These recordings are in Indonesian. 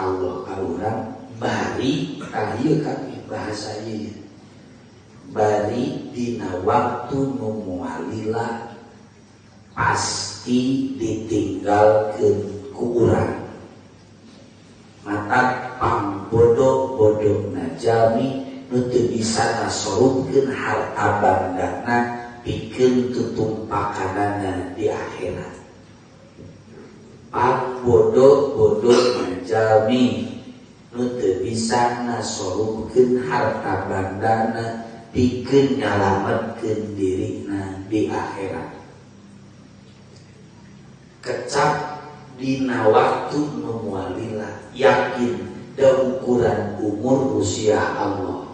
Allah ka urang bari ieu kabeh bahasa ieu bari dina waktu nu moal pasti ditinggalkeun ku urang mata pangbodoh-bodohna jalmi nu teu bisa nasorupkeun harta bandana pikeun tutumpakanana di akhirat. Pangbodoh-bodohna jalmi nu teu bisa nasorupkeun harta bandana pikeun nyalametkeun dirina di akhirat. Kecap dina waktu nu moal yakin da ukuran umur usia Allah.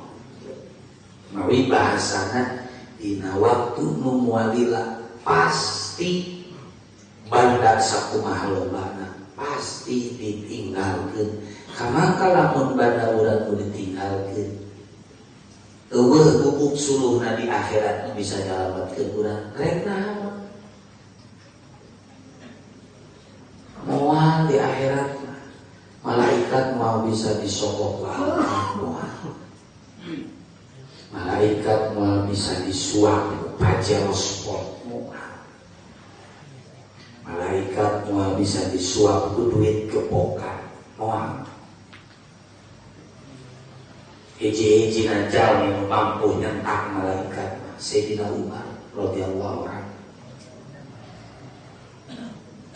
Mawi bahasana dina waktu nu moalila pasti banda sakumaha lobana pasti ditinggalkeun. Kamangka lamun banda urang nu ditinggalkeun eueuh bubuk suluhna di akhirat nu bisa nyalametkeun urang rek naon moal di akhirat malaikat mau bisa disogok moal malaikat mau bisa disuap pajero sport moal malaikat mau bisa disuap ku duit kepokan moal hiji-hiji najal yang mampu nyentak malaikat Sayyidina Umar radhiyallahu anhu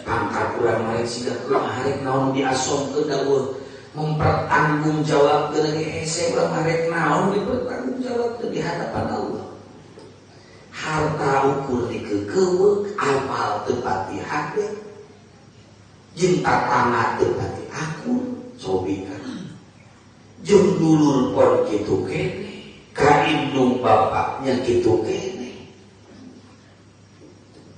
pangkat urang marek siga kumaha rek naon diasomkeun dawuh mempertanggung jawab lagi hese urang marek naon dipertanggung jawab di hadapan Allah. Harta ukur dikeukeuweuk amal teu pati hade jeung tatangga teu pati akur cobikan jeung dulur pon kitu kene ka indung bapaknya kitu kene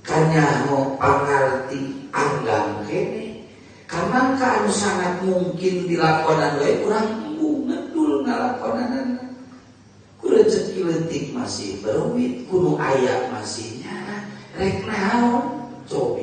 kanyaho pangarti anggang kene karena kan sangat mungkin dilakonan wae urang ngedul ngalakonanana ku rezeki leutik masih beruit kudu aya masih nyana rek naon coba